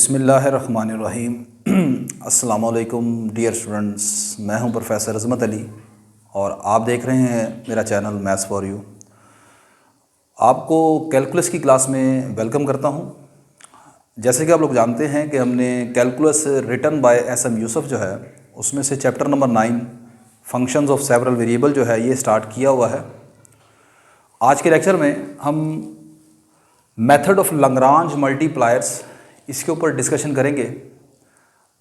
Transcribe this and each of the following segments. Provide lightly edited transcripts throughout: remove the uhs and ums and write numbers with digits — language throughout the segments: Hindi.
बिस्मिल्लाहिर्रहमानिर्रहीम। अस्सलाम वालेकुम डियर स्टूडेंट्स, मैं हूं प्रोफेसर अज़मत अली और आप देख रहे हैं मेरा चैनल मैथ्स फॉर यू। आपको कैलकुलस की क्लास में वेलकम करता हूं। जैसे कि आप लोग जानते हैं कि हमने calculus written by S M. Yusuf जो है उसमें से chapter number 9 functions of several variable जो है ये स्टार्ट किया हुआ है। आज के लेक्चर में हम मेथड ऑफ लैग्रांज मल्टीप्लायर्स इसके ऊपर डिस्कशन करेंगे।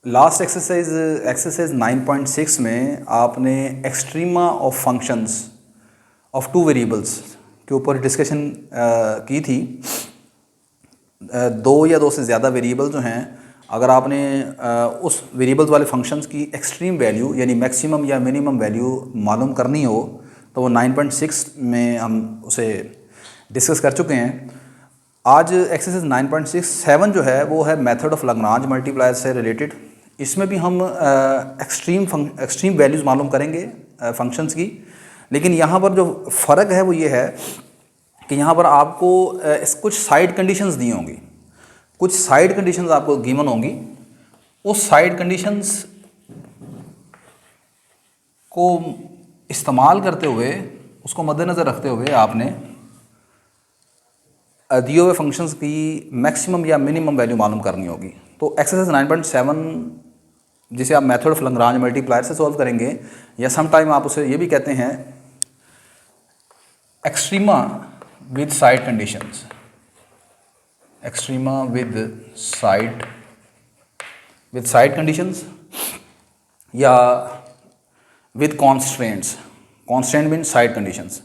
लास्ट एक्सरसाइज 9.6 में आपने extrema of functions of two variables के ऊपर डिस्कशन की थी। दो या दो से ज़्यादा वेरिएबल जो हैं, अगर आपने उस वेरिएबल्स वाले फंक्शंस की एक्सट्रीम वैल्यू यानी मैक्सिमम या मिनिमम वैल्यू मालूम करनी हो तो वो 9.6 में हम उसे डिस्कस कर चुके हैं। आज एक्सरसाइज 9.67 जो है वो है मेथड ऑफ लैग्रांज मल्टीप्लायर से रिलेटेड। इसमें भी हम एक्सट्रीम वैल्यूज़ मालूम करेंगे फंक्शंस की, लेकिन यहाँ पर जो फ़र्क है वो ये है कि यहाँ पर आपको कुछ साइड कंडीशंस दी होंगी, कुछ साइड कंडीशंस आपको गिवन होंगी। उस साइड कंडीशंस को इस्तेमाल करते हुए, उसको मद्देनज़र रखते हुए आपने दिए हुए फंक्शंस की मैक्सिमम या मिनिमम वैल्यू मालूम करनी होगी। तो एक्सरसाइज 9.7 जिसे आप मेथड ऑफ लैग्रांज मल्टीप्लायर से सॉल्व करेंगे, या सम टाइम आप उसे ये भी कहते हैं extrema with side conditions, extrema with side conditions या with constraints. Constraint mean side conditions.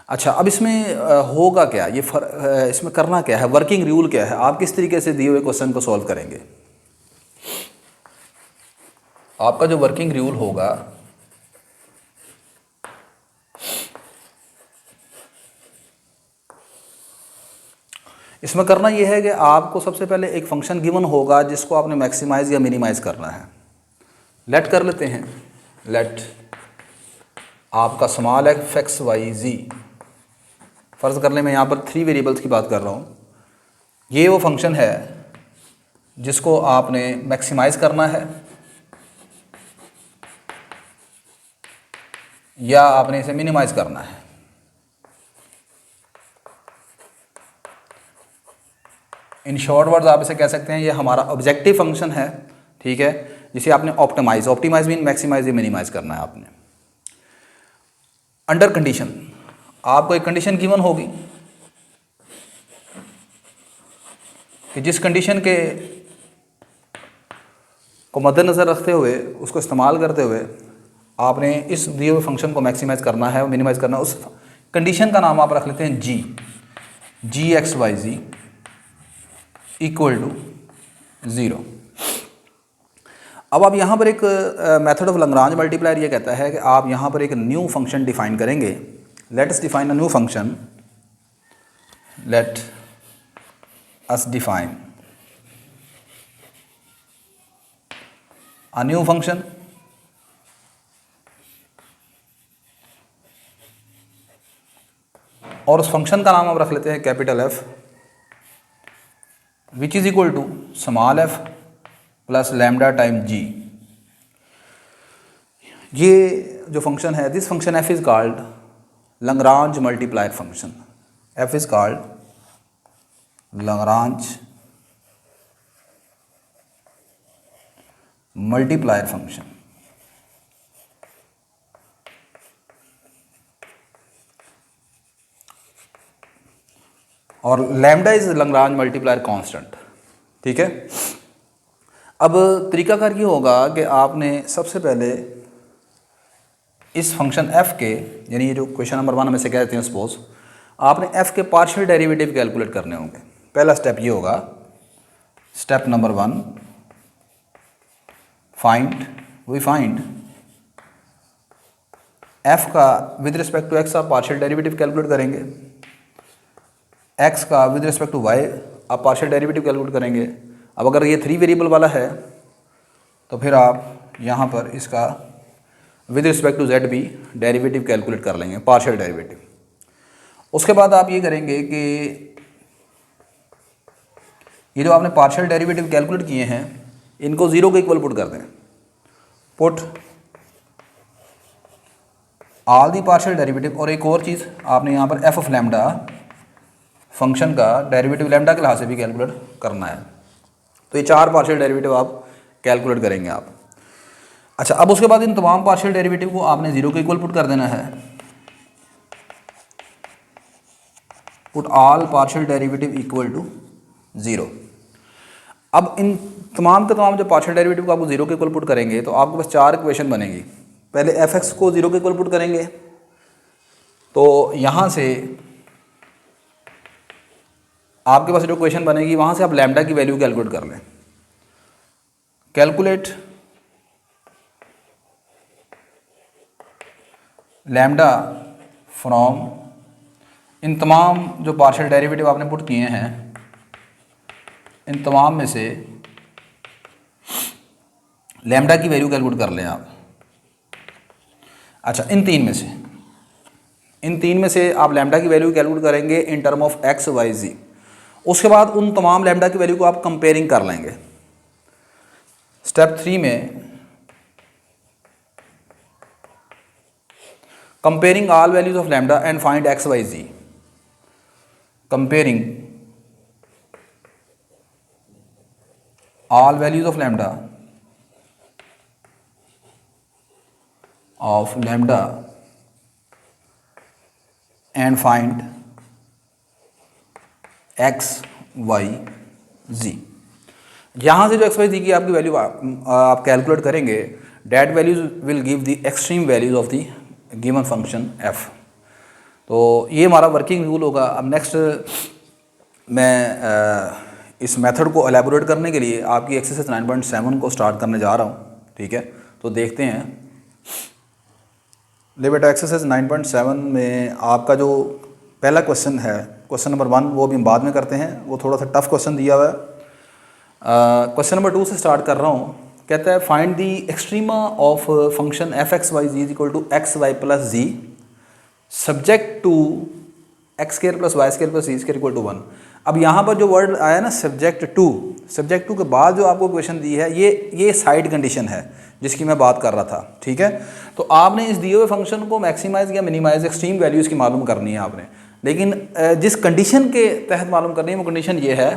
अच्छा, अब इसमें होगा क्या, इसमें करना क्या है, वर्किंग रूल क्या है, आप किस तरीके से दिए हुए क्वेश्चन को सॉल्व करेंगे। आपका जो वर्किंग रूल होगा इसमें करना यह है कि आपको सबसे पहले एक फंक्शन गिवन होगा जिसको आपने मैक्सिमाइज या मिनिमाइज करना है। लेट कर लेते हैं, लेट आपका स्मॉल एफ एक्स वाई जी, फ़र्ज़ कर लें मैं यहाँ पर 3 वेरिएबल्स की बात कर रहा हूँ। ये वो फंक्शन है जिसको आपने मैक्सिमाइज करना है या आपने इसे मिनिमाइज करना है। इन शॉर्ट वर्ड्स आप इसे कह सकते हैं ये हमारा ऑब्जेक्टिव फंक्शन है, ठीक है, जिसे आपने ऑप्टिमाइज मीन मैक्सिमाइज या मिनिमाइज करना है आपने। अंडर कंडीशन, आपको एक कंडीशन गिवन होगी कि जिस कंडीशन के को मद्देनज़र रखते हुए, उसको इस्तेमाल करते हुए आपने इस दिए हुए फंक्शन को मैक्सिमाइज करना है और मिनिमाइज करना है। उस कंडीशन का नाम आप रख लेते हैं g x y z equal to 0। अब आप यहाँ पर एक मेथड ऑफ लैग्रांज मल्टीप्लायर ये कहता है कि आप यहाँ पर एक न्यू फंक्शन डिफाइन करेंगे। Let us define a new function, let us define a new function और उस फंक्शन का नाम आप रख लेते हैं capital F, which is equal to small f plus lambda time g. ये जो फंक्शन है, this function F is called Lagrange multiplier function. F is called Lagrange multiplier function. और lambda is Lagrange multiplier constant, ठीक है। अब तरीकाकार ये होगा कि आपने सबसे पहले इस फंक्शन f के, यानी ये जो क्वेश्चन नंबर 1 में से कहते हैं सपोज, आपने f के पार्शियल डेरिवेटिव कैलकुलेट करने होंगे। पहला स्टेप ये होगा, स्टेप नंबर 1, फाइंड f का विद रिस्पेक्ट टू x आप पार्शियल डेरिवेटिव कैलकुलेट करेंगे, x का विद रिस्पेक्ट टू y आप पार्शियल डेरिवेटिव कैलकुलेट करेंगे। अब अगर ये 3 वेरिएबल वाला है तो फिर आप यहाँ पर इसका विद रिस्पेक्ट टू z भी डेरिवेटिव कैलकुलेट कर लेंगे, पार्शियल डेरिवेटिव। उसके बाद आप ये करेंगे कि ये जो आपने पार्शियल डेरिवेटिव कैलकुलेट किए हैं इनको ज़ीरो के इक्वल पुट कर दें। Put all the partial derivative, और एक और चीज़ आपने यहाँ पर एफ ऑफ लैम्डा फंक्शन का डेरिवेटिव लैम्डा के लिहाज से भी कैलकुलेट करना है। तो ये 4 पार्शियल डेरिवेटिव आप कैलकुलेट करेंगे आप। अच्छा, अब उसके बाद इन तमाम पार्शियल डेरिवेटिव को आपने ज़ीरो के इक्वल पुट कर देना है। Put all partial derivative equal to zero. अब इन तमाम के तमाम जो पार्शियल डेरिवेटिव को आपको ज़ीरो के इक्वल पुट करेंगे तो आपके पास 4 इक्वेशन बनेगी। पहले एफ एक्स को ज़ीरो के इक्वल पुट करेंगे तो यहाँ से आपके पास जो इक्वेशन बनेगी वहाँ से आप लैम्डा की वैल्यू कैलकुलेट कर लें। कैलकुलेट लैम्डा फ्रॉम इन तमाम जो पार्शियल डेरिवेटिव आपने पुट किए हैं इन तमाम में से लैम्डा की वैल्यू कैलकुलेट कर लें आप। अच्छा, इन तीन में से आप लैम्डा की वैल्यू कैलकुलेट करेंगे in term of x y z. उसके बाद उन तमाम लैम्डा की वैल्यू को आप कंपेयरिंग कर लेंगे। स्टेप 3 में comparing all values of lambda and find x y z. Comparing all values of lambda and find x y z। यहाँ से जो x y z की आपकी वैल्यू आप कैलकुलेट करेंगे that values will give the extreme values of the given function f। तो ये हमारा वर्किंग रूल होगा। अब नेक्स्ट मैं इस मेथड को एलैबोरेट करने के लिए आपकी एक्सरसाइज 9.7 को स्टार्ट करने जा रहा हूँ। ठीक है, तो देखते हैं। ले बेटा, एक्सरसाइज 9.7 में आपका जो पहला क्वेश्चन है, क्वेश्चन नंबर 1, वो भी हम बाद में करते हैं, वो थोड़ा सा टफ क्वेश्चन दिया हुआ है। क्वेश्चन नंबर 2 से स्टार्ट कर रहा हूँ। कहता है find the extrema of function f x y z is equal to x y plus z subject to x square plus y square plus z square equal to 1। अब यहाँ पर जो वर्ड आया ना सब्जेक्ट टू के बाद जो आपको क्वेश्चन दी है ये साइड कंडीशन है जिसकी मैं बात कर रहा था। ठीक है, तो आपने इस दिए हुए फंक्शन को मैक्सिमाइज या मिनिमाइज एक्सट्रीम वैल्यूज़ की मालूम करनी है आपने। लेकिन जिस कंडीशन के तहत मालूम करनी है वो कंडीशन ये है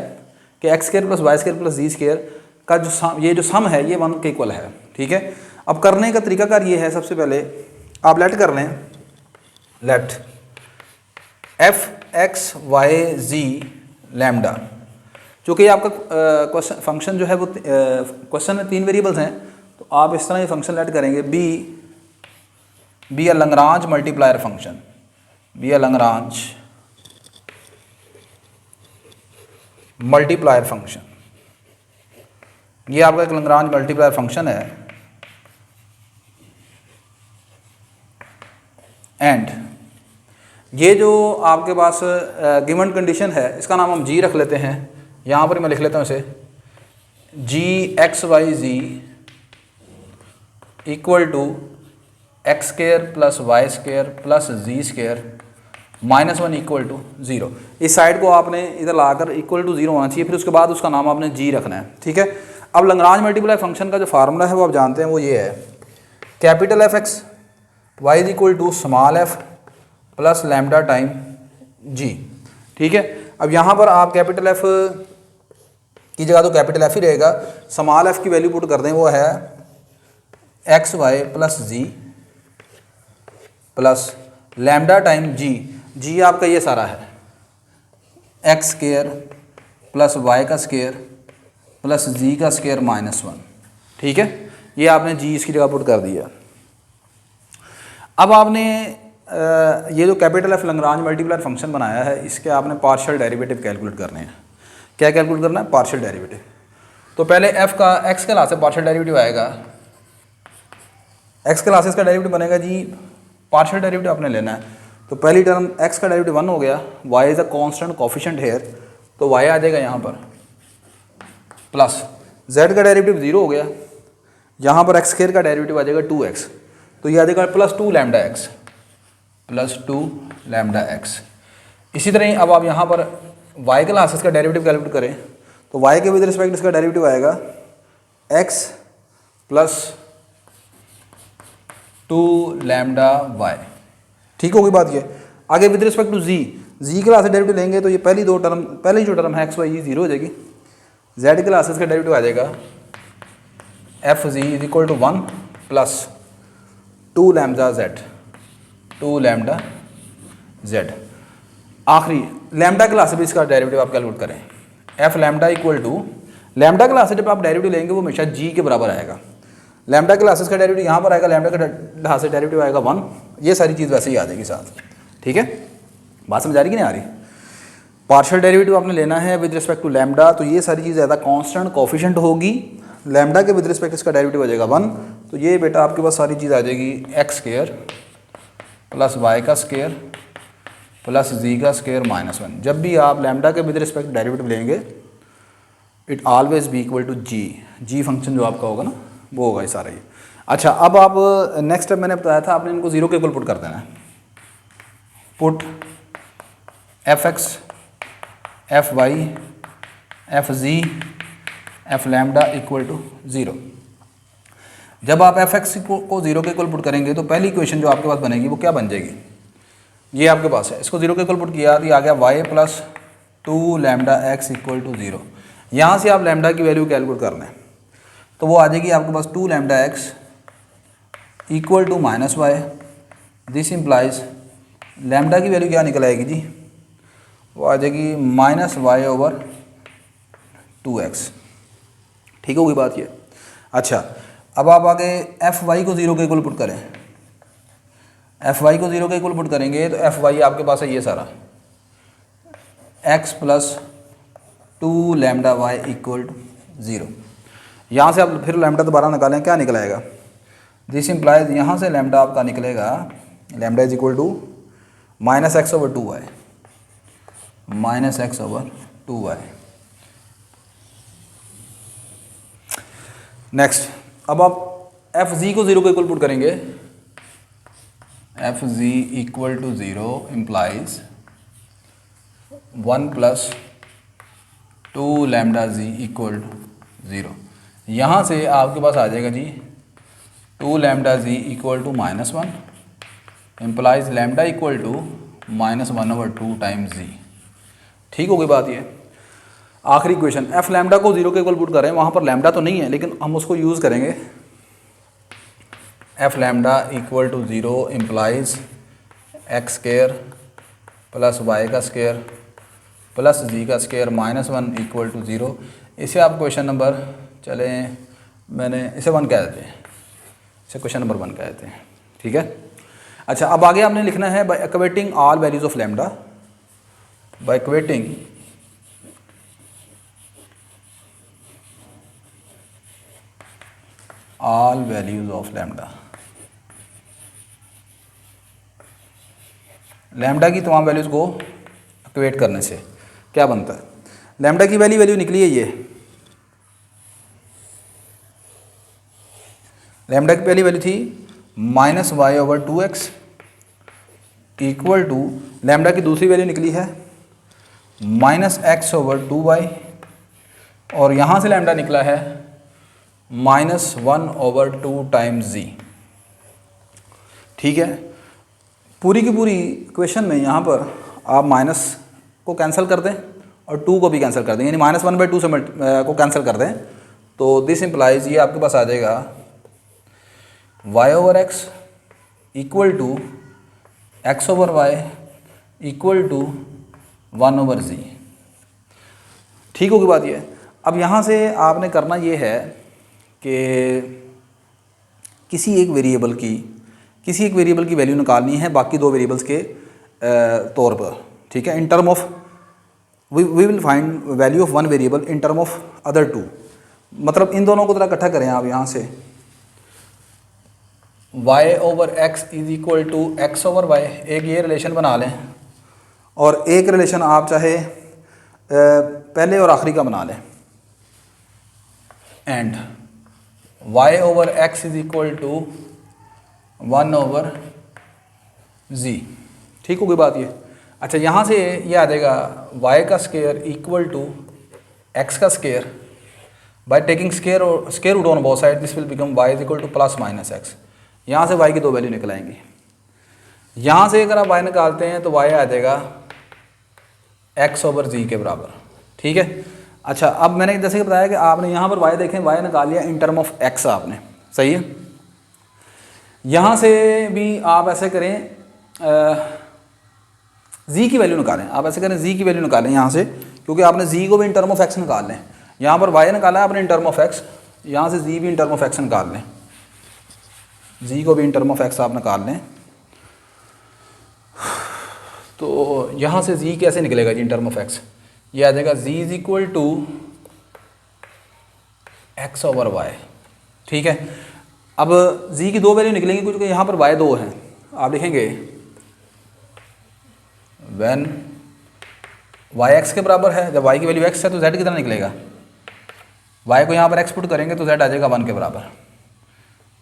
कि x square plus y square plus z square का जो सम है ये 1 के इक्वल है। ठीक है, अब करने का तरीकाकार ये है, सबसे पहले आप लेट कर लें, late F x y z lambda, चूँकि आपका क्वेश्चन फंक्शन जो है वो क्वेश्चन में 3 वेरिएबल्स हैं, तो आप इस तरह ये फंक्शन लेट करेंगे be a Lagrange multiplier function, be a Lagrange multiplier function. ये आपका एक लंग्रांज मल्टीप्लायर फंक्शन है एंड ये जो आपके पास गिवन कंडीशन है इसका नाम हम जी रख लेते हैं। यहाँ पर मैं लिख लेता हूँ इसे g x y z equal to x square plus y square plus z square -1 equal to 0। इस साइड को आपने इधर लाकर इक्वल टू 0 होना चाहिए, फिर उसके बाद उसका नाम आपने जी रखना है। ठीक है, अब लंग्रांज मल्टीप्लाई फंक्शन का जो फार्मूला है वो आप जानते हैं, वो ये है capital F x y is equal to small f plus lambda time g. ठीक है, अब यहाँ पर आप कैपिटल एफ की जगह तो कैपिटल एफ ही रहेगा, स्मॉल एफ की वैल्यू पुट कर दें, वो है एक्स वाई प्लस जी प्लस लैम्डा टाइम जी। जी आपका ये सारा है एक्स स्क्वायर प्लस वाई का स्क्वायर प्लस जी का स्क्वायर -1। ठीक है, ये आपने जी इसकी जगह पुट कर दिया। अब आपने ये जो कैपिटल एफ लंग्रांज मल्टीप्लायर फंक्शन बनाया है इसके आपने पार्शियल डेरिवेटिव कैलकुलेट करने हैं। क्या कैलकुलेट करना है? Partial derivative. तो पहले एफ का एक्स के लासे से पार्शियल डेरिवेटिव आएगा, एक्स के लासे का डेरिवेटिव बनेगा जी, पार्शियल डेरिवेटिव आपने लेना है। तो पहली टर्म एक्स का डेरिवेटिव 1 हो गया, y is a constant coefficient here, तो वाई आ जाएगा यहाँ पर, प्लस जेड का डेरिवेटिव 0 हो गया, यहाँ पर एक्स स्क्वायर का डेरिवेटिव आ जाएगा 2x, तो ये आ जाएगा +2 लैम्डा एक्स, +2 लैम्डा एक्स। इसी तरह अब आप यहाँ पर y के लासेस का डेरिवेटिव कैलकुलेट करें तो y के विद रिस्पेक्ट इसका डेरिवेटिव आएगा x प्लस 2 लैम्डा y। ठीक होगी बात ये। आगे विद रिस्पेक्ट टू z के लासे डेरिवेटिव लेंगे तो ये पहली जो टर्म है x y ये जीरो हो जाएगी। z के लासे इसका डेरिवेटिव आ जाएगा f z is equal to 1 plus 2 lambda z। आखिरी लैम्डा क्लास से भी इसका डेरिवेटिव आप कैलकुलेट करें। F lambda equal to lambda class से जब आप डेरिवेटिव लेंगे वो हमेशा जी के बराबर आएगा। लैम्डा क्लासेस का डेरिवेटिव यहाँ पर आएगा, लैम्डा का क्लास से डेरिवेटिव आएगा 1। ये सारी चीज़ वैसे ही आ जाएगी साथ। ठीक है, बात समझ आ रही कि नहीं आ रही। पार्शियल डेरिवेटिव आपने लेना है विद रिस्पेक्ट टू लैम्डा, तो ये सारी चीज़ ज़्यादा कांस्टेंट कोफिशिएंट होगी। लैम्डा के विद रिस्पेक्ट इसका डेरिवेटिव हो जाएगा 1, तो ये बेटा आपके पास सारी चीज़ आ जाएगी एक्स स्क्वायर प्लस वाई का स्क्वायर प्लस जी का स्क्वायर माइनस 1। जब भी आप लैम्डा के विद रिस्पेक्ट डेरिवेटिव लेंगे it always be equal to z function जो आपका होगा ना वो होगा ये सारा ही। अच्छा, अब आप नेक्स्ट स्टेप मैंने बताया था आपने इनको जीरो के इक्वल पुट कर देना है। Put f x f y f z f lambda equal to zero. जब आप एफ एक्स को जीरो के इक्वल पुट करेंगे तो पहली इक्वेशन जो आपके पास बनेगी वो क्या बन जाएगी, ये आपके पास है। इसको जीरो के इक्वल पुट किया तो ये आ गया y plus 2 lambda x equal to zero. यहाँ से आप लैम्डा की वैल्यू कैलकुलेट करना है तो वो आ जाएगी आपके पास 2 lambda x equal to minus y. This implies lambda की वैल्यू क्या निकल आएगी जी, वो आ जाएगी माइनस वाई ओवर 2x। ठीक होगी बात ये। अच्छा, अब आप आगे एफ वाई को जीरो के इक्वल पुट करें। एफ वाई को जीरो के इक्वल पुट करेंगे तो एफ वाई आपके पास है ये सारा x plus 2 lambda y equal to zero. यहाँ से आप फिर लैम्डा दोबारा निकालें, क्या निकल आएगा, दिस इम्प्लाइज यहाँ से लैम्डा आपका निकलेगा lambda is equal to minus x over 2y minus x over 2y। Next, अब आप एफ जी को जीरो के इक्वल पुट करेंगे। F z equal to zero implies 1 plus 2 lambda z equal to zero. यहाँ से आपके पास आ जाएगा z 2 lambda z equal to minus 1 implies lambda equal to minus 1 over 2 times z. ठीक हो गई बात ये। आखिरी इक्वेशन एफ लैम्डा को जीरो के इक्वल पुट कर रहे हैं, वहाँ पर लैम्डा तो नहीं है लेकिन हम उसको यूज़ करेंगे। F lambda equal to zero implies x square plus y का स्क्वायर प्लस जी का square minus 1 equal to zero. इसे आप क्वेश्चन नंबर चलें, मैंने इसे 1 कह देते हैं, इसे क्वेश्चन नंबर 1 कह देते हैं। ठीक है। अच्छा, अब आगे आपने लिखना है by equating all values of lambda, by equating all values of lambda. Lambda की तमाम वैल्यूज़ को इक्वेट करने से क्या बनता है, लैम्डा की वैल्यू निकली है ये, लैम्डा की पहली वैल्यू थी minus y over 2x equal to lambda की दूसरी वैल्यू निकली है माइनस एक्स ओवर 2y और यहाँ से लैम्डा निकला है माइनस 1 ओवर 2 टाइम्स जी। ठीक है, पूरी की पूरी इक्वेशन में यहाँ पर आप माइनस को कैंसिल कर दें और 2 को भी कैंसिल कर दें, यानी माइनस 1/2 से को कैंसिल कर दें तो दिस इम्प्लाइज ये आपके पास आ जाएगा y over x equal to x over y equal to 1 over z. ठीक होगी बात ये। अब यहाँ से आपने करना ये है कि किसी एक वेरिएबल की वैल्यू निकालनी है बाकी दो वेरिएबल्स के तौर पर। ठीक है, in term of we will find value of one variable in term of other two. मतलब इन दोनों को जरा इकट्ठा करें आप यहाँ से, y over x is equal to x over y, एक ये रिलेशन बना लें और एक रिलेशन आप चाहे पहले और आखिरी का बना लें। And y over x is equal to 1 over z। ठीक होगी बात ये। अच्छा, यहाँ से ये आ जाएगा y का स्क्वायर इक्वल टू एक्स का square by taking square root on both side, this will become y is equal to plus minus x. यहाँ से y की दो वैल्यू निकल आएंगी। यहाँ से अगर आप y निकालते हैं तो y आ जाएगा x ओवर जी के बराबर, ठीक है। अच्छा, अब मैंने जैसे कि बताया कि आपने यहाँ पर y देखें, y निकाल लिया इन टर्म ऑफ x आपने, सही है। यहाँ से भी आप ऐसे करें z की वैल्यू निकालें, आप ऐसे करें z की वैल्यू निकालें यहाँ से, क्योंकि आपने z को भी इन टर्म ऑफ x निकाल लें। यहाँ पर y निकाला है आपने इन टर्म ऑफ x, यहाँ से z भी इन टर्म ऑफ x निकाल लें, z को भी इन टर्म ऑफ x आप निकाल लें। तो यहाँ से z कैसे निकलेगा z in term of x, ये आ जाएगा z is equal to x over y, ठीक है। अब z की दो वैल्यू निकलेंगी क्योंकि यहाँ पर y दो हैं, आप लिखेंगे व्हेन y x के बराबर है, जब y की वैल्यू x है तो z कितना निकलेगा, y को यहाँ पर x पुट करेंगे तो z आ जाएगा 1 के बराबर।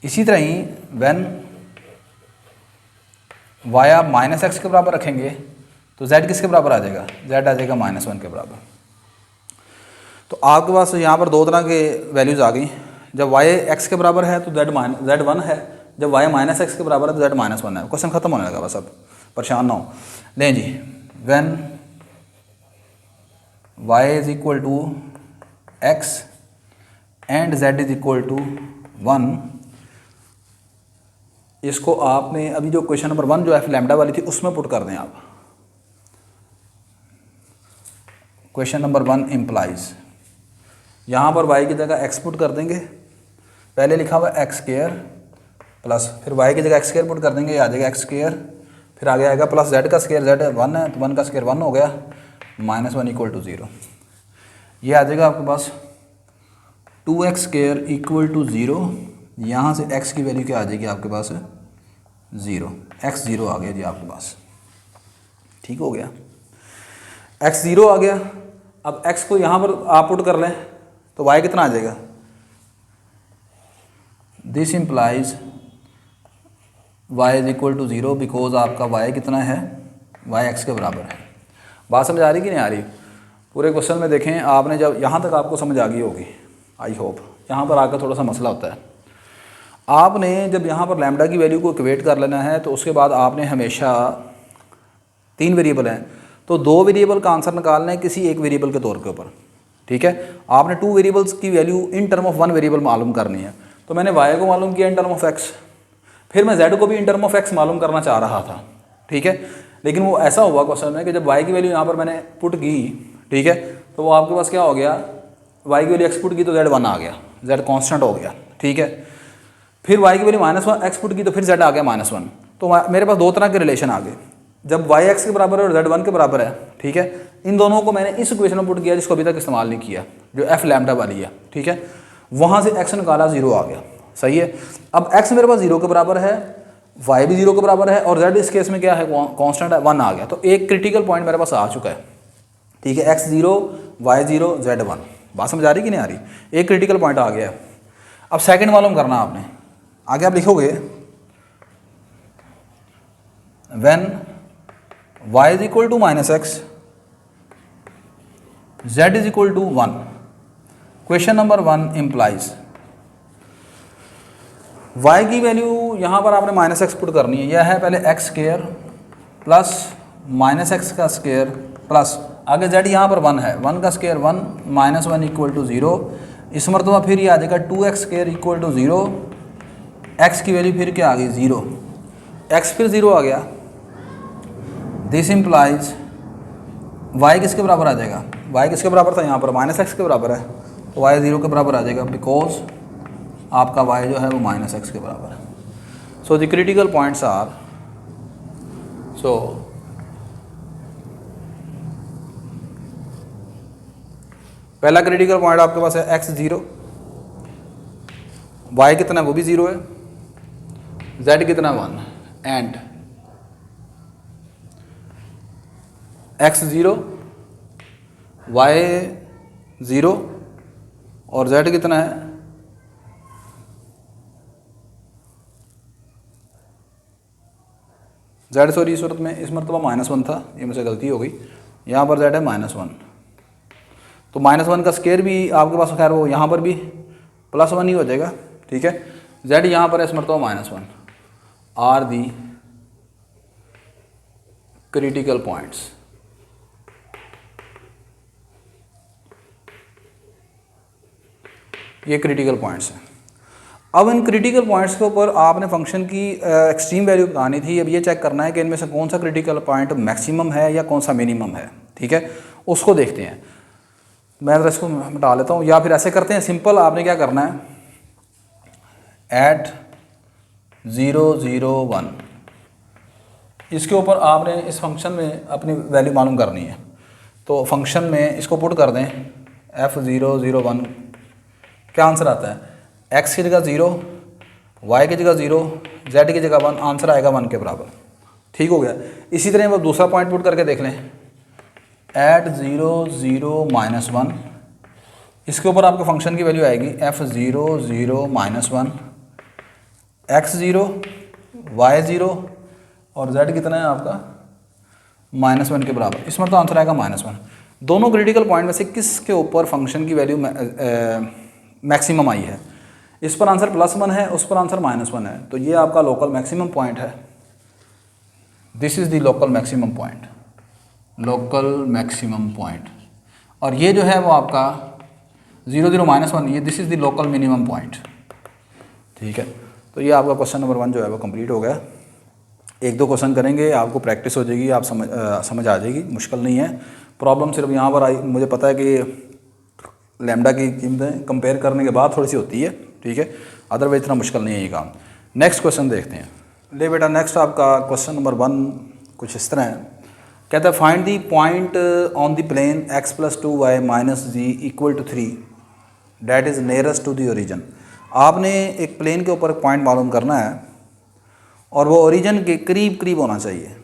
इसी तरह ही व्हेन y आप माइनस एक्स के बराबर रखेंगे तो z किसके बराबर आ जाएगा, z आ जाएगा -1 के बराबर। तो आपके पास यहाँ पर दो तरह के वैल्यूज़ आ गई। जब y x के बराबर है तो z 1 है, जब y माइनस एक्स के बराबर है तो z -1 है। क्वेश्चन खत्म होने लगा, बस अब परेशान ना हो। लें जी, when y is equal to x and z is equal to 1, इसको आपने अभी जो क्वेश्चन नंबर 1 जो एफ लैम्डा वाली थी उसमें पुट कर दें आप। क्वेश्चन नंबर 1 इम्प्लाइज, यहाँ पर y की जगह x पुट कर देंगे, पहले लिखा हुआ x स्क्वायर प्लस फिर y की जगह x स्क्वायर पुट कर देंगे, आ जाएगा x स्क्वायर, फिर आगे आएगा प्लस z का स्क्वायर, z 1 है तो 1 का स्क्वायर 1 हो गया, -1 इक्वल टू 0। ये आ जाएगा आपके पास 2x स्क्वायर इक्वल टू 0। यहाँ से x की वैल्यू क्या आ जाएगी आपके पास 0, x 0 आ गया जी आपके पास, ठीक हो गया, x 0 आ गया। अब x को यहाँ पर आप पुट कर लें तो y कितना आ जाएगा, this implies y is equal to 0 because आपका y कितना है, y x के बराबर है। बात समझ आ रही कि नहीं आ रही? पूरे क्वेश्चन में देखें, आपने जब यहाँ तक आपको समझ आ गई होगी, आई होप। यहाँ पर आकर थोड़ा सा मसला होता है, आपने जब यहाँ पर लैम्डा की वैल्यू को इक्वेट कर लेना है तो उसके बाद आपने हमेशा 3 वेरिएबल हैं तो 2 वेरिएबल का आंसर निकालना है किसी एक वेरिएबल के तौर के ऊपर, ठीक है। आपने 2 वेरिएबल्स की value in term of 1 variable मालूम करनी है। तो मैंने y को मालूम किया इन टर्म ऑफ x, फिर मैं z को भी इन टर्म ऑफ x मालूम करना चाह रहा था, ठीक है। लेकिन वो ऐसा हुआ क्वेश्चन में कि जब y की वैल्यू यहाँ पर मैंने पुट की, ठीक है, तो वो आपके पास क्या हो गया, y की वैल्यू x पुट की तो z 1 आ गया, z कॉन्स्टेंट हो गया, ठीक है। फिर y की वैल्यू -1 x पुट की तो फिर z आ गया -1। तो मेरे पास दो तरह के रिलेशन आ गए, जब y x के बराबर है और z 1 के बराबर है, ठीक है। इन दोनों को मैंने इस इक्वेशन में पुट किया जिसको अभी तक इस्तेमाल नहीं किया, जो f लैम्डा वाली है, ठीक है। वहाँ से x निकाला 0 आ गया, सही है। अब x मेरे पास 0 के बराबर है, y भी 0 के बराबर है और z इस केस में क्या है, कांस्टेंट है, 1 आ गया। तो एक क्रिटिकल पॉइंट मेरे पास आ चुका है, ठीक है। x 0 y 0 z 1। बात समझ आ रही कि नहीं आ रही? एक क्रिटिकल पॉइंट आ गया है। अब सेकंड मालूम करना आपने, आगे आप लिखोगे when y is equal to -x z is equal to 1। Question number 1 implies y की वैल्यू यहाँ पर आपने -x पुट करनी है, यह है पहले x स्क्वायर प्लस -x का स्क्वायर प्लस आगे z यहाँ पर 1 है, 1 का स्क्वायर 1 -1 इक्वल टू 0। इस मरतबा फिर ये आ जाएगा 2x square equal to 0, x की वैल्यू फिर क्या आ गई 0, x फिर 0 आ गया। दिस इम्प्लाइज y किसके बराबर आ जाएगा, y किसके बराबर था यहाँ पर, -x के बराबर है, तो y 0 के बराबर आ जाएगा बिकॉज आपका y जो है वो -x के बराबर है। So the critical points are, so पहला क्रिटिकल पॉइंट आपके पास है x 0, y कितना है वो भी 0 है, z कितना 1 एंड x 0 y 0 और z कितना है, z सॉरी इस सूरत में इस मरतबा -1 था, ये मुझसे गलती हो गई, यहाँ पर z है -1। तो -1 का स्क्वायर भी आपके पास खैर वो यहाँ पर भी +1 ही हो जाएगा, ठीक है। z यहाँ पर है इस मरतबा -1 आर दी क्रिटिकल पॉइंट्स। ये क्रिटिकल पॉइंट्स हैं। अब इन क्रिटिकल पॉइंट्स के ऊपर आपने फंक्शन की एक्सट्रीम वैल्यू बतानी थी। अब ये चेक करना है कि इनमें से कौन सा क्रिटिकल पॉइंट मैक्सिमम है या कौन सा मिनिमम है, ठीक है। उसको देखते हैं। मैं जरा इसको मिटा लेता हूँ, या फिर ऐसे करते हैं सिंपल। आपने क्या करना है, एट 0 0 1 इसके ऊपर आपने इस फंक्शन में अपनी वैल्यू मालूम करनी है। तो फंक्शन में इसको पुट कर दें f0 0 1। क्या आंसर आता है, x की जगह 0, y की जगह 0, z की जगह 1, आंसर आएगा 1 के बराबर। ठीक हो गया। इसी तरह वो दूसरा पॉइंट पुट करके देख लें, एट 0 0 -1 इसके ऊपर आपके फंक्शन की वैल्यू आएगी f0 0 -1, x0, y0 और z कितना है आपका -1 के बराबर। इसमें तो आंसर आएगा -1। दोनों क्रिटिकल पॉइंट में से किसके ऊपर फंक्शन की वैल्यू मैक्सिमम आई है। इस पर आंसर +1 है, उस पर आंसर -1 है। तो ये आपका लोकल मैक्सिमम पॉइंट है। This is the local maximum point, local maximum point. और ये जो है वो आपका 0 0 -1, ये this is the local minimum point, ठीक है। तो ये आपका क्वेश्चन नंबर 1 जो है वो कंप्लीट हो गया। 1-2 क्वेश्चन करेंगे, आपको प्रैक्टिस हो जाएगी, आप समझ आ जाएगी, मुश्किल नहीं है। प्रॉब्लम सिर्फ यहाँ पर आई, मुझे पता है कि लैम्डा की कीमतें कंपेयर करने के बाद थोड़ी सी होती है, ठीक है। अदरवाइज इतना मुश्किल नहीं है ये काम। नेक्स्ट क्वेश्चन देखते हैं। ले बेटा, नेक्स्ट आपका क्वेश्चन नंबर 1 कुछ इस तरह है। कहता है find the point on the plane x + 2y - g = 3 that is nearest to the origin. आपने एक प्लेन के ऊपर एक पॉइंट मालूम करना है और वो ओरिजिन के करीब करीब होना चाहिए।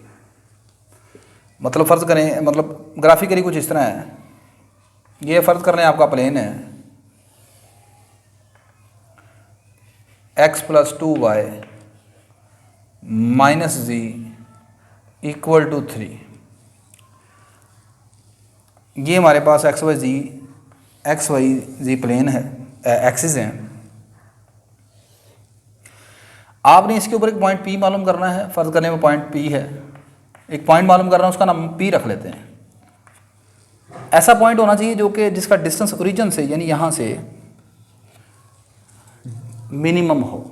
मतलब फ़र्ज़ करें, मतलब ग्राफिकली कुछ इस तरह है। ये फ़र्ज़ कर रहे हैं आपका प्लेन है x + 2y - g = 3। ये हमारे पास एक्स वाई जी प्लेन है, एक्सिस हैं। आपने इसके ऊपर एक पॉइंट P मालूम करना है। फ़र्ज़ करने में पॉइंट P है, एक पॉइंट मालूम करना है, उसका नाम P रख लेते हैं। ऐसा पॉइंट होना चाहिए जो कि जिसका डिस्टेंस ओरिजिन से यानी यहाँ से मिनिमम हो।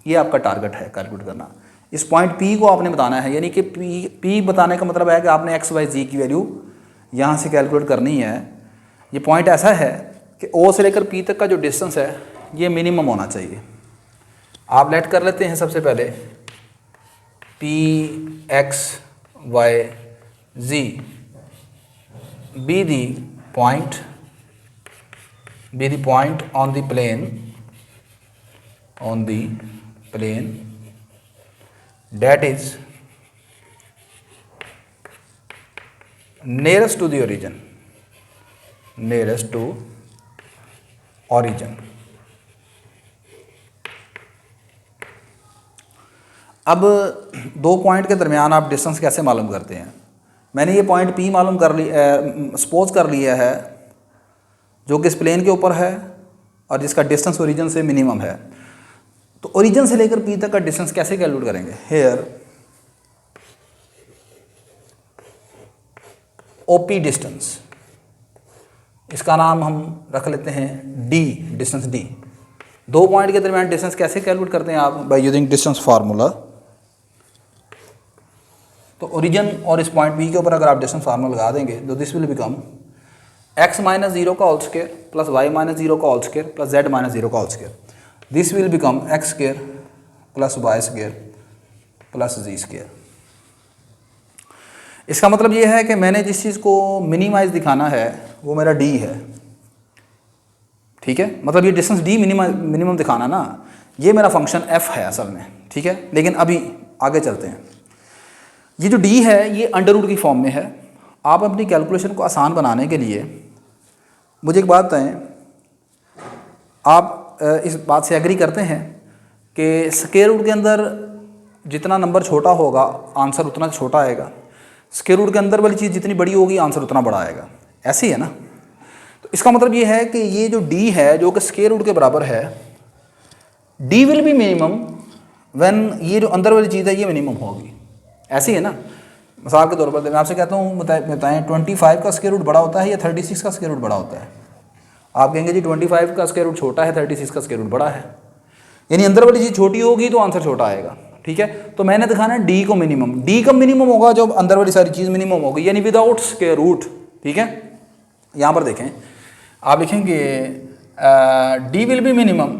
ये आपका टारगेट है कैलकुलेट करना। इस पॉइंट P को आपने बताना है, यानी कि P बताने का मतलब है कि आपने x y z की वैल्यू यहाँ से कैलकुलेट करनी है। ये पॉइंट ऐसा है कि O से लेकर P तक का जो डिस्टेंस है ये मिनिमम होना चाहिए। आप लेट कर लेते हैं सबसे पहले P x y z be the point on the plane that is nearest to the origin, अब 2 पॉइंट के दरमियान आप डिस्टेंस कैसे मालूम करते हैं। मैंने ये पॉइंट P मालूम कर लिया, सपोज कर लिया है, जो कि इस प्लेन के ऊपर है और जिसका डिस्टेंस ओरिजिन से मिनिमम है। तो ओरिजिन से लेकर P तक का डिस्टेंस कैसे कैलकुलेट करेंगे। हेयर OP डिस्टेंस, इसका नाम हम रख लेते हैं D, डिस्टेंस D। 2 पॉइंट के दरमियान डिस्टेंस कैसे कैलकुलेट करते हैं आप, बाय यूजिंग डिस्टेंस फार्मूला। तो ओरिजिन और इस पॉइंट P के ऊपर अगर आप डिस्टेंस फार्मूला लगा देंगे तो दिस विल बिकम x - 0 का होल स्क्वायर प्लस y - 0 का होल स्क्वायर प्लस z - 0 का whole square. This will become x square plus y square plus z square. इसका मतलब ये है कि मैंने जिस चीज़ को मिनिमाइज दिखाना है वो मेरा d है, ठीक है। मतलब ये डिस्टेंस d मिनिमम दिखाना ना, ये मेरा फंक्शन f है असल में, ठीक है। लेकिन अभी आगे चलते हैं। ये जो d है ये अंडर रूट की फॉर्म में है। आप अपनी कैलकुलेशन को आसान बनाने के लिए मुझे एक बात बताएं, आप इस बात से एग्री करते हैं कि स्क्वायर रूट के अंदर जितना नंबर छोटा होगा आंसर उतना छोटा आएगा, स्क्वायर रूट के अंदर वाली चीज़ जितनी बड़ी होगी आंसर उतना बड़ा आएगा, ऐसे ही है ना। तो तो इसका मतलब ये है कि ये जो d है जो कि स्क्वायर रूट के बराबर है, d will be minimum when ये जो अंदर वाली चीज़ है ये मिनिमम होगी। ऐसी है ना, मिसाल के तौर पर मैं आपसे कहता हूँ बताएं 25 का स्क्वायर रूट बड़ा होता है या 36 का स्क्वायर रूट बड़ा होता है? आप कहेंगे जी 25 का स्क्वायर रूट छोटा है, 36 का स्क्वायर रूट बड़ा है, यानी अंदर वाली चीज़ छोटी होगी तो आंसर छोटा आएगा। ठीक है, तो मैंने दिखाना है डी को मिनिमम। डी कब मिनिमम होगा? जब अंदर वाली सारी चीज़ मिनिमम होगी, यानी विदाउट स्क्वायर रूट। ठीक है, यहाँ पर देखें, आप लिखेंगे D will be minimum,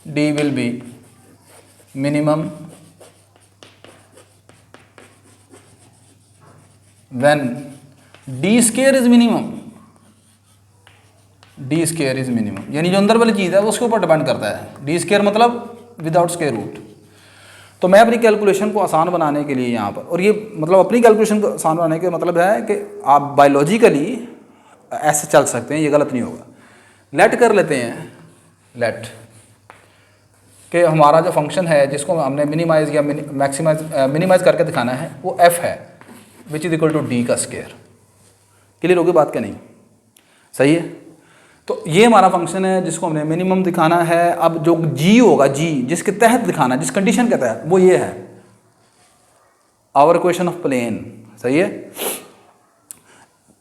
D will be minimum when D square is minimum, D square is minimum, यानी जो अंदर वाली चीज़ है वो उसके ऊपर डिपेंड करता है। डी स्क्वायर मतलब विदाउट स्क्वायर रूट। तो मैं अपनी कैलकुलेशन को आसान बनाने के लिए यहाँ पर, और ये मतलब अपनी कैलकुलेशन को आसान बनाने का मतलब है कि आप बायोलॉजिकली ऐसे चल सकते हैं, ये गलत नहीं होगा। लेट कर लेते हैं, लेट कि हमारा जो फंक्शन है जिसको हमने मिनिमाइज या मिनिमाइज करके दिखाना है वो एफ है, which is equal to d का स्क्वायर। क्लियर होगी बात क्या नहीं? सही है। तो ये हमारा फंक्शन है जिसको हमने मिनिमम दिखाना है। अब जो जी होगा, जी जिसके तहत दिखाना, जिस कंडीशन के तहत, वो ये है आवर इक्वेशन ऑफ प्लेन। सही है,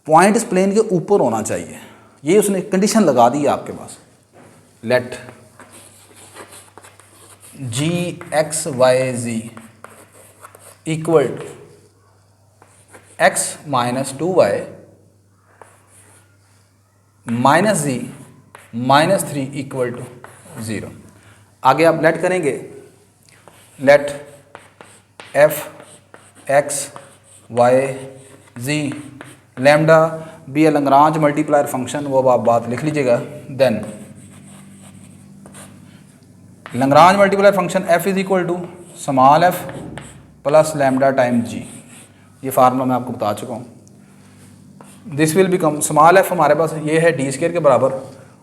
पॉइंट इस प्लेन के ऊपर होना चाहिए, ये उसने कंडीशन लगा दी है आपके पास। Let g x y z equal to x minus 2y minus z minus 3 equal to 0। आगे आप लेट करेंगे, let F x y z lambda be a Lagrange multiplier function, वो आप बात लिख लीजिएगा। Then Lagrange multiplier function F is equal to small f plus lambda time g. ये फार्मूला मैं आपको बता चुका हूँ। This will become, small f हमारे पास ये है डी स्क्वायर के बराबर,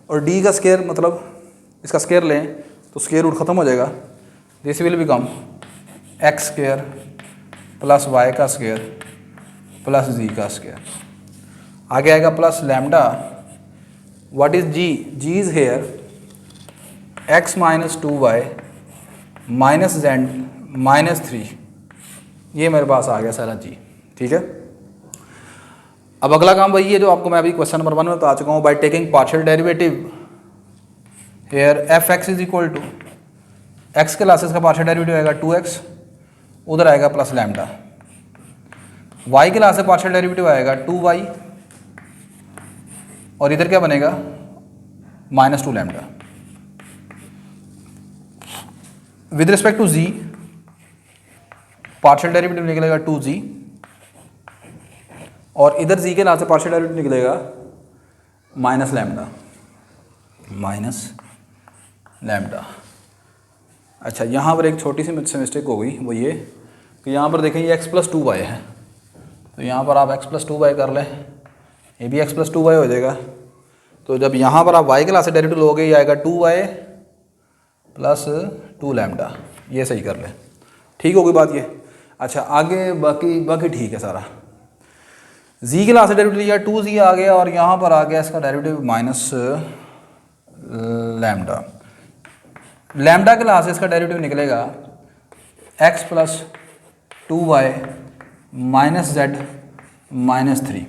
और डी का स्क्वायर मतलब इसका स्क्वायर लें तो स्क्वायर रूट ख़त्म हो जाएगा। This will become x square plus y का स्क्वायर प्लस जी का स्क्वायर। आगे आएगा plus lambda, what is z? Z is here x minus 2y minus z minus 3। ये मेरे पास आ गया सारा जी। ठीक है, अब अगला काम वही है जो आपको मैं अभी क्वेश्चन नंबर 1 में बता चुका हूँ। By taking partial derivative here f x is equal to x के लासेस का पार्शियल डेरिवेटिव आएगा 2x, उधर आएगा प्लस लैम्डा। y के लास से पार्शियल डेरिवेटिव आएगा 2y, और इधर क्या बनेगा minus 2 lambda. With respect to z partial derivative निकलेगा 2z, और इधर z के लास से पार्शियल डेरिवेटिव निकलेगा माइनस लैम्डा, माइनस लैम्डा। अच्छा, यहाँ पर एक छोटी सी मुझसे मिस्टेक हो गई, वो ये कि यहाँ पर देखें ये x प्लस 2y है, तो यहाँ पर आप x प्लस 2y कर लें, ये भी x प्लस 2y हो जाएगा। तो जब यहाँ पर आप y के लास से डेरिवेटिव लोगे ये आएगा 2y प्लस 2 लैम्डा। ये सही कर लें, ठीक होगी बात ये। अच्छा, आगे बाकी ठीक है सारा। z के लास से डेरिवेटिव लिया 2z आ गया, और यहाँ पर आ गया इसका डेरिवेटिव माइनस लैम्डा। लैम्डा के लास से इसका डेरिवेटिव निकलेगा x plus 2y minus z minus 3।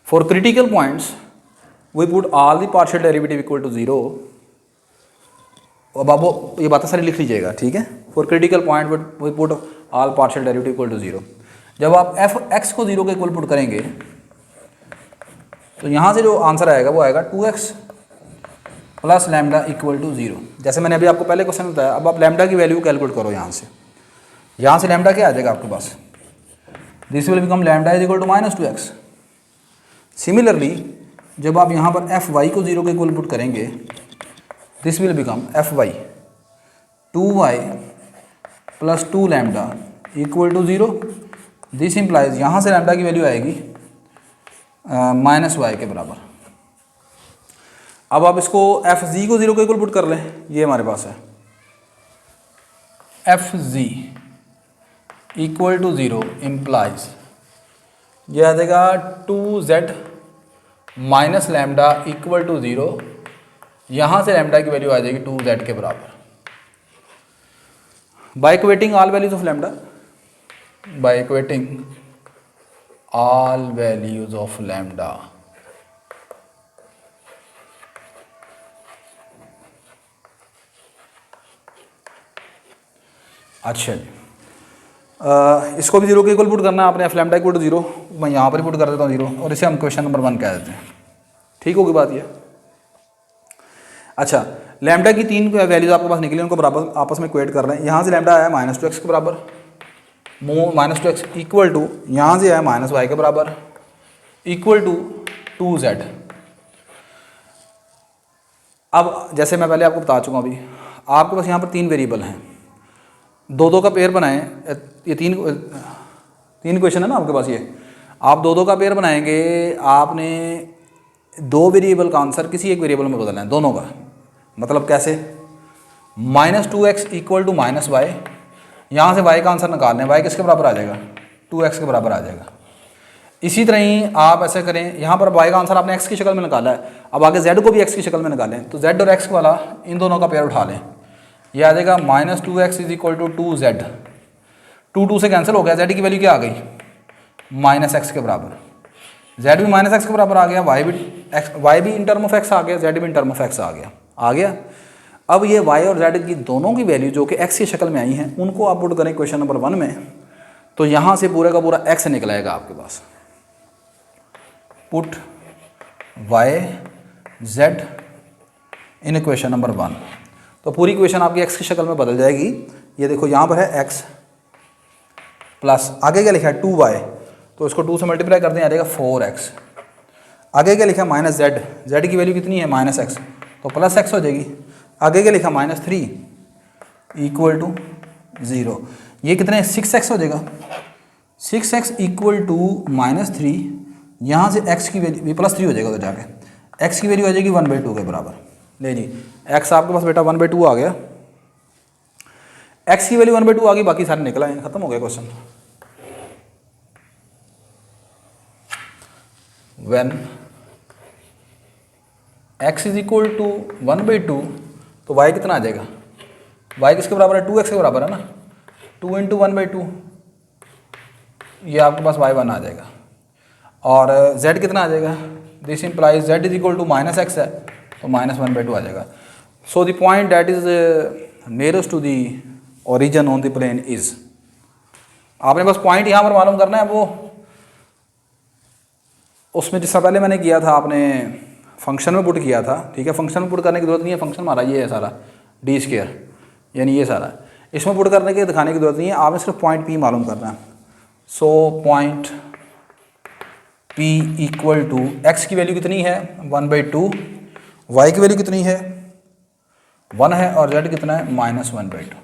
For critical points we put all the partial derivative equal to 0। अब आप ये बातें सारी लिख लीजिएगा, ठीक है। For critical point we put all partial derivative equal to 0। जब आप एफ एक्स को 0 के इक्वल पुट करेंगे तो यहाँ से जो आंसर आएगा वो आएगा 2x plus lambda equal to 0। जैसे मैंने अभी आपको पहले क्वेश्चन में बताया, अब आप लैम्डा की वैल्यू कैलकुलेट करो। यहाँ से लैम्डा क्या आ जाएगा आपके पास? This will become lambda is equal to minus 2x। Similarly जब आप यहाँ पर एफ वाई को 0 के इक्वल पुट करेंगे, this will become F y 2y plus 2 lambda equal to 0। This implies यहाँ से लैम्डा की वैल्यू आएगी माइनस वाई के बराबर। अब आप इसको एफ जी को 0 के इक्वल पुट कर लें, ये हमारे पास है f z equal to 0 implies ये आ जाएगा 2z minus lambda equal to 0। यहाँ से लैम्डा की वैल्यू आ जाएगी 2z के बराबर। By equating all values of lambda, by equating all values of lambda, अच्छा जी। इसको भी 0 के इक्वल पुट करना है आपने, एफ लैम्डा इक्वल टू 0, मैं यहाँ पर ही पुट कर देता हूँ 0, और इसे हम क्वेश्चन नंबर 1 कह देते हैं। ठीक होगी बात ये। अच्छा, लैम्डा की 3 वैल्यूज आपके पास निकली, उनको बराबर आपस में इक्वेट कर रहे हैं। यहाँ से लैम्डा आया -2x के बराबर, -2x इक्वल टू यहाँ से आया -y के बराबर इक्वल टू 2z। अब जैसे मैं पहले आपको बता चुका हूँ, अभी आपके पास यहाँ पर 3 वेरिएबल हैं, 2-2 का पेयर बनाएं। ये तीन क्वेश्चन है ना आपके पास, ये आप 2-2 का पेयर बनाएंगे। आपने 2 वेरिएबल का आंसर किसी एक वेरिएबल में बदलना है, दोनों का। मतलब कैसे? -2x इक्वल टू -y, यहाँ से y का आंसर निकालना है। y किसके बराबर आ जाएगा? 2x के बराबर आ जाएगा। इसी तरह ही आप ऐसे करें, यहाँ पर y का आंसर आपने x की शक्ल में निकाला है, अब आगे z को भी x की शक्ल में निकालें, तो z और x वाला इन दोनों का पेयर उठा लें। यह आ जाएगा -2x is equal to 2z, 2 से कैंसिल हो गया, z की वैल्यू क्या आ गई? -x के बराबर। z भी -x के बराबर आ गया, y भी इन टर्म ऑफ x आ गया, z भी इन टर्म ऑफ x आ गया। अब ये y और z की दोनों की वैल्यू जो कि x की शक्ल में आई हैं, उनको आप पुट करें क्वेश्चन नंबर 1 में, तो यहाँ से पूरे का पूरा x निकलेगा आपके पास। Put y z in equation number 1, तो पूरी इक्वेशन आपकी x की शक्ल में बदल जाएगी। ये देखो यहाँ पर है x प्लस आगे क्या लिखा है 2y, तो इसको 2 से मल्टीप्लाई कर दें, आ जाएगा 4x। आगे क्या लिखा है -z, z की वैल्यू कितनी है? -x, तो प्लस x हो जाएगी। आगे क्या लिखा? -3 इक्वल टू 0। ये कितने? 6x हो जाएगा। 6x इक्वल टू -3, यहाँ से x की वैल्यू +3 हो जाएगा, तो जाके x की वैल्यू आ जाएगी 1/2 के बराबर। ले जी, x आपके पास बेटा 1/2 आ गया, x की वैल्यू 1/2 आ गई, बाकी सारे निकल आए, खत्म हो गया question. When x is equal to 1/2, तो y कितना आ जाएगा? y किसके बराबर है? 2x के बराबर है ना, 2 × 1/2, ये आपके पास y1 आ जाएगा। और z कितना आ जाएगा? This implies z is equal to -x है, तो -1/2 आ जाएगा। So the point that is nearest to the origin on the plane is, आपने बस पॉइंट यहाँ पर मालूम करना है। वो उसमें जिससे पहले मैंने किया था, आपने फंक्शन में पुट किया था, ठीक है। फंक्शन में पुट करने की जरूरत नहीं है, फंक्शन हमारा ये है सारा d², यानी ये सारा, इसमें पुट करने के दिखाने की जरूरत नहीं है, आपने सिर्फ पॉइंट P मालूम करना है। So point P equal to x की वैल्यू कितनी है? 1/2, y की वैल्यू कितनी है? 1 है, और z कितना है? -1/2।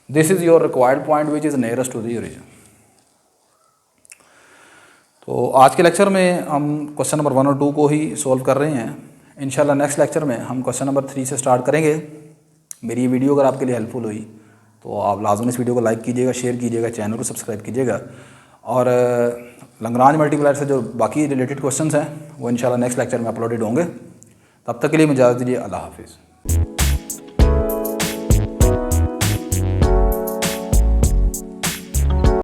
This is your required point which is nearest to the origin. तो आज के लेक्चर में हम क्वेश्चन नंबर 1 और 2 को ही सॉल्व कर रहे हैं। इंशाल्लाह नेक्स्ट लेक्चर में हम क्वेश्चन नंबर 3 से स्टार्ट करेंगे। मेरी ये वीडियो अगर आपके लिए हेल्पफुल हुई तो आप लाजमी इस वीडियो को लाइक कीजिएगा, शेयर कीजिएगा, चैनल को सब्सक्राइब कीजिएगा, और लंग्रांज मल्टीप्लायर से जो बाकी रिलेटेड क्वेश्चंस हैं वो इंशाल्लाह नेक्स्ट लेक्चर में अपलोडेड होंगे। तब तक के लिए मुझे इजाज़त दीजिए। अल्लाह हाफिज़।